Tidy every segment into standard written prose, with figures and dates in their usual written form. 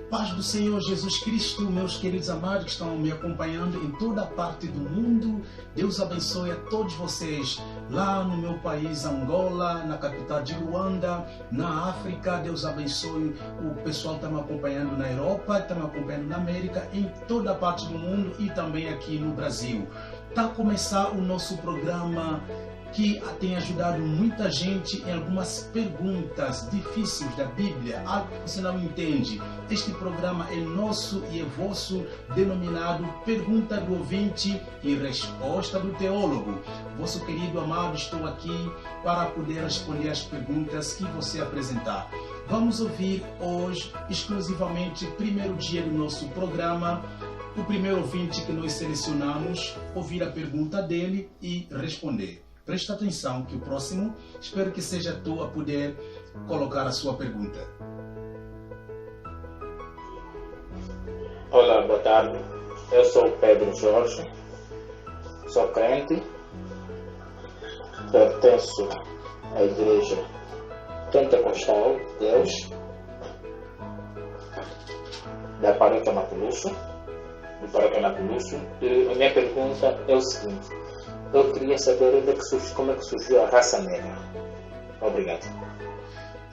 Paz do Senhor Jesus Cristo, meus queridos amados que estão me acompanhando em toda parte do mundo. Deus abençoe a todos vocês lá no meu país, Angola, na capital de Luanda, na África. Deus abençoe o pessoal que está me acompanhando na Europa, está me acompanhando na América, em toda parte do mundo e também aqui no Brasil. Está a começar o nosso programa que tem ajudado muita gente em algumas perguntas difíceis da Bíblia, algo que você não entende. Este programa é nosso e é vosso, denominado Pergunta do Ouvinte e Resposta do Teólogo. Vosso querido amado, estou aqui para poder responder as perguntas que você apresentar. Vamos ouvir hoje, exclusivamente, primeiro dia do nosso programa, o primeiro ouvinte que nós selecionamos, ouvir a pergunta dele e responder. Presta atenção que o próximo, espero que seja tu a poder colocar a sua pergunta. Olá, boa tarde. Eu sou o Pedro Jorge, sou crente, pertenço à Igreja Pentecostal de Deus, da Paróquia Maculuço, e a minha pergunta é o seguinte: eu queria saber como é que surgiu a raça negra. Obrigado.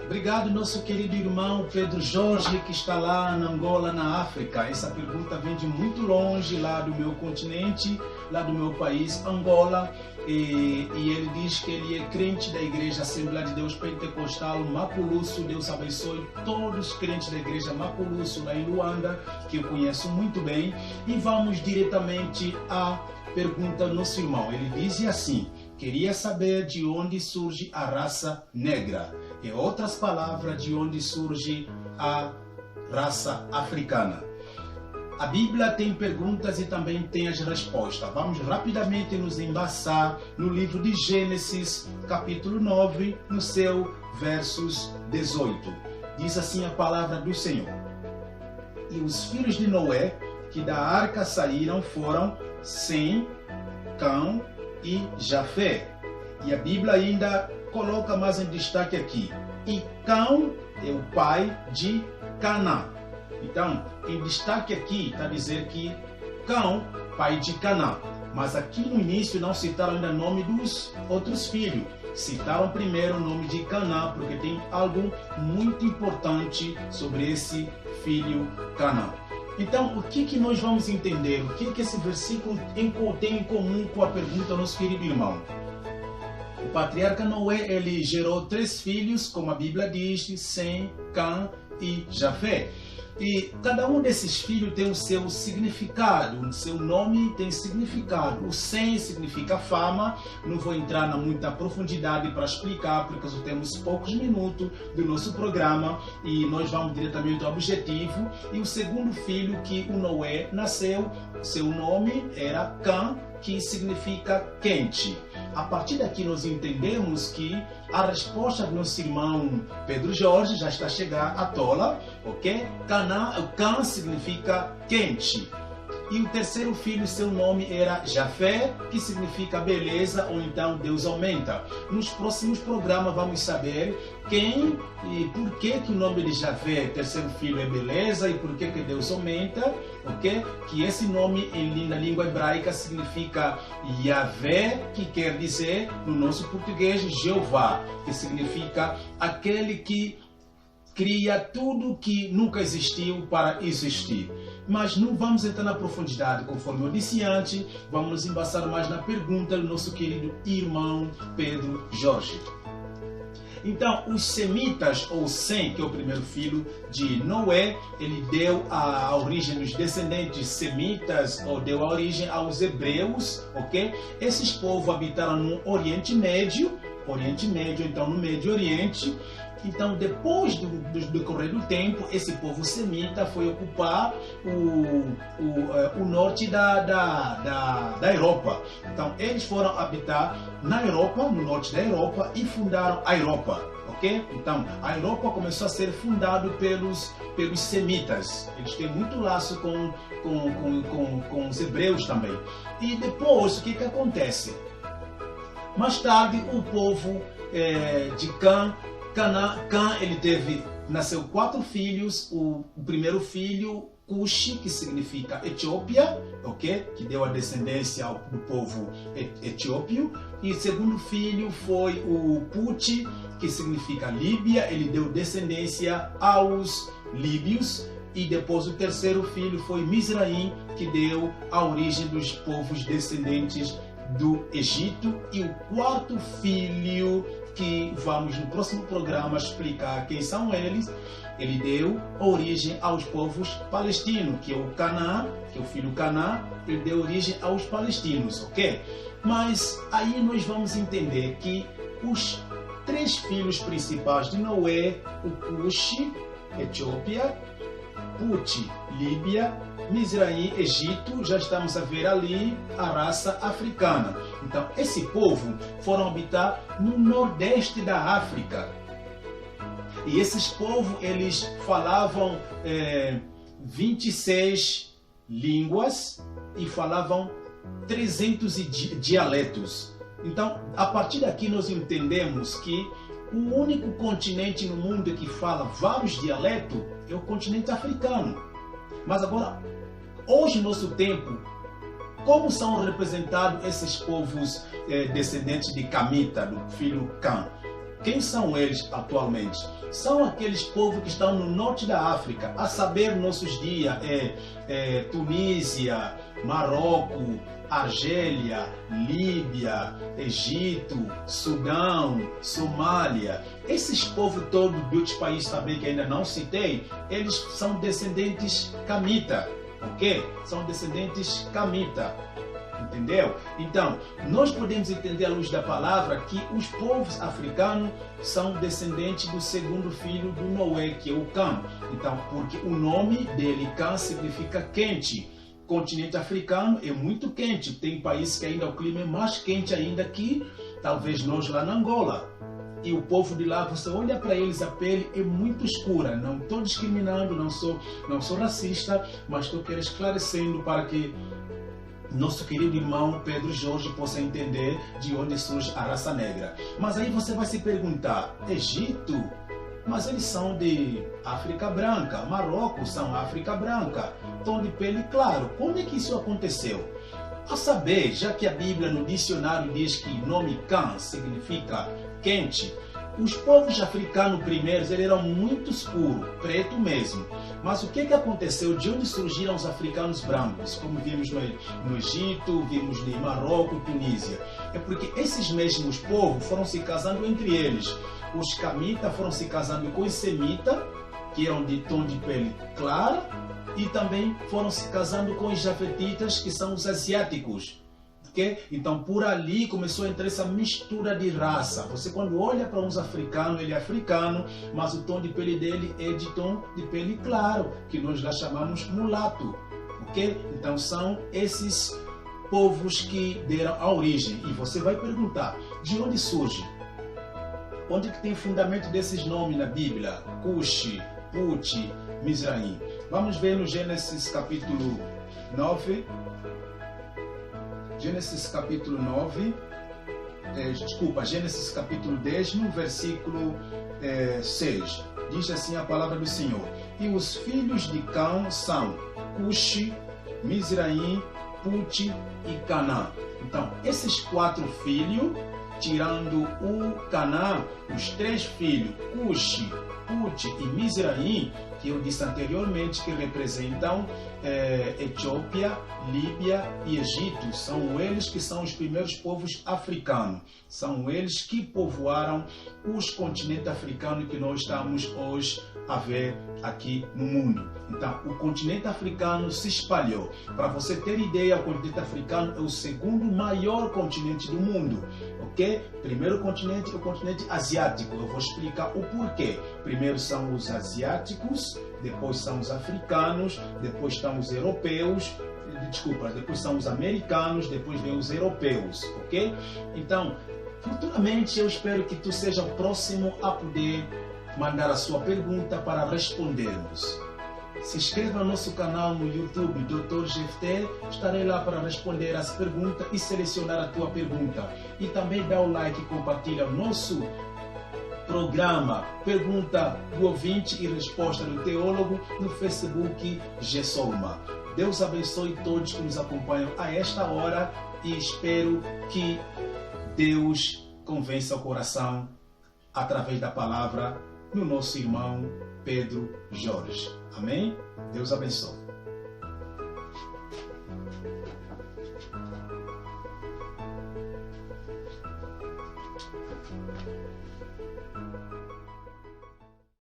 Obrigado, nosso querido irmão Pedro Jorge, que está lá na Angola, na África. Essa pergunta vem de muito longe, lá do meu continente, lá do meu país, Angola. E ele diz que ele é crente da Igreja Assembleia de Deus Pentecostal Maculuço. Deus abençoe todos os crentes da Igreja Maculuço, lá em Luanda, que eu conheço muito bem. E vamos diretamente à pergunta do nosso irmão. Ele diz assim: queria saber de onde surge a raça negra. Em outras palavras, de onde surge a raça africana. A Bíblia tem perguntas e também tem as respostas. Vamos rapidamente nos embaçar no livro de Gênesis, capítulo 9, no seu versos 18. Diz assim a palavra do Senhor: e os filhos de Noé, que da arca saíram, foram Sem, Cão e Jafé. E a Bíblia ainda coloca mais em destaque aqui: e Cão é o pai de Canaã. Então, em destaque aqui está dizer que Cão, pai de Canaã. Mas aqui no início não citaram ainda o nome dos outros filhos. Citaram primeiro o nome de Canaã, porque tem algo muito importante sobre esse filho Canaã. Então, o que nós vamos entender? O que esse versículo tem em comum com a pergunta do nosso querido irmão? O patriarca Noé, ele gerou 3 filhos, como a Bíblia diz, Sem, Cã e Jafé. E cada um desses filhos tem o seu significado, o seu nome tem significado. O Sem significa fama, não vou entrar na muita profundidade para explicar, porque só temos poucos minutos do nosso programa e nós vamos diretamente ao objetivo. E o segundo filho que o Noé nasceu, seu nome era Cã, que significa quente. A partir daqui nós entendemos que a resposta do nosso irmão Pedro Jorge já está a chegar à tola, ok? Cã significa quente. E o terceiro filho, seu nome era Jafé, que significa beleza ou então Deus aumenta. Nos próximos programas vamos saber quem e por que o nome de Jafé, terceiro filho, é beleza e por que Deus aumenta, ok? Que esse nome na língua hebraica significa Yahvé, que quer dizer no nosso português Jeová, que significa aquele que cria tudo que nunca existiu para existir. Mas não vamos entrar na profundidade, conforme eu disse antes, vamos nos embaçar mais na pergunta do nosso querido irmão Pedro Jorge. Então, os semitas, ou Sem, que é o primeiro filho de Noé, ele deu a origem dos descendentes semitas, ou deu a origem aos hebreus, ok? Esses povos habitaram no Oriente Médio, então no Médio Oriente. Então, depois do decorrer do tempo, esse povo semita foi ocupar o norte da Europa. Então, eles foram habitar na Europa, no norte da Europa, e fundaram a Europa. Ok? Então, a Europa começou a ser fundada pelos semitas. Eles têm muito laço com os hebreus também. E depois, o que acontece? Mais tarde, o povo de Cã. Cã, ele nasceu 4 filhos. O primeiro filho, Cuxi, que significa Etiópia, ok? Que deu a descendência do povo etíopio. E o segundo filho foi o Puti, que significa Líbia. Ele deu descendência aos líbios. E depois o terceiro filho foi Mizraim, que deu a origem dos povos descendentes do Egito. E o quarto filho, que vamos no próximo programa explicar quem são eles, ele deu origem aos povos palestinos, que é o Canaã, que é o filho Canaã, ele deu origem aos palestinos, ok? Mas aí nós vamos entender que os 3 filhos principais de Noé, o Cuxi, Etiópia, Puti, Líbia, Mizraim, Egito, já estamos a ver ali a raça africana. Então, esse povo foram habitar no nordeste da África. E esses povos, eles falavam 26 línguas e falavam 300 dialetos. Então, a partir daqui nós entendemos que o único continente no mundo que fala vários dialetos é o continente africano. Mas agora, hoje, no nosso tempo, como são representados esses povos descendentes de Camita, do filho Cã? Quem são eles atualmente? São aqueles povos que estão no norte da África, a saber, nossos dias, Tunísia, Marrocos, Argélia, Líbia, Egito, Sudão, Somália. Esses povos todos de outros países também que ainda não citei, eles são descendentes Camita, ok? São descendentes Camita, entendeu? Então, nós podemos entender à luz da palavra que os povos africanos são descendentes do segundo filho do Noé, que é o Cã. Então, porque o nome dele, Cã, significa quente. O continente africano é muito quente. Tem países que ainda o clima é mais quente ainda que talvez nós lá na Angola. E o povo de lá, você olha para eles, a pele é muito escura. Não estou discriminando, não sou racista, mas estou querendo esclarecendo para que nosso querido irmão Pedro Jorge possa entender de onde surge a raça negra. Mas aí você vai se perguntar, Egito? Mas eles são de África branca, Marrocos são África branca, tom de pele claro. Como é que isso aconteceu? A saber, já que a Bíblia no dicionário diz que o nome Cã significa quente, os povos africanos primeiros eles eram muito escuros, preto mesmo. Mas o que aconteceu? De onde surgiram os africanos brancos? Como vimos no Egito, vimos em Marrocos, Tunísia. É porque esses mesmos povos foram se casando entre eles. Os Camita foram se casando com os Semita, que eram de tom de pele clara, e também foram se casando com os Jafetitas, que são os asiáticos. Okay? Então, por ali começou a entrar essa mistura de raça. Você, quando olha para uns africanos, ele é africano, mas o tom de pele dele é de tom de pele claro, que nós lá chamamos mulato. Okay? Então, são esses povos que deram a origem. E você vai perguntar, de onde surge? Onde que tem fundamento desses nomes na Bíblia? Cuxi, Puti, Mizraim. Vamos ver no Gênesis capítulo 9. Gênesis capítulo 9. Gênesis capítulo 10, no versículo 6. Diz assim a palavra do Senhor. E os filhos de Cã são Cuxi, Mizraim, Puti e Canaã. Então, esses 4 filhos, tirando o Canaã, os 3 filhos, Cuxi, Puti e Mizraim, que eu disse anteriormente que representam Etiópia, Líbia e Egito, são eles que são os primeiros povos africanos, são eles que povoaram os continentes africanos que nós estamos hoje a ver aqui no mundo. Então, o continente africano se espalhou. Para você ter ideia, o continente africano é o segundo maior continente do mundo. Ok? Primeiro continente é o continente asiático. Eu vou explicar o porquê. Primeiro são os asiáticos, depois são os africanos, depois estão os europeus, depois são os americanos, depois vem os europeus, ok? Então, futuramente eu espero que tu seja o próximo a poder mandar a sua pergunta para respondermos. Se inscreva no nosso canal no YouTube, Dr. GFT. Estarei lá para responder as perguntas e selecionar a tua pergunta. E também dá o like e compartilha o nosso programa Pergunta do Ouvinte e Resposta do Teólogo no Facebook GSOLMA. Deus abençoe todos que nos acompanham a esta hora e espero que Deus convença o coração através da palavra no nosso irmão Pedro Jorge. Amém? Deus abençoe.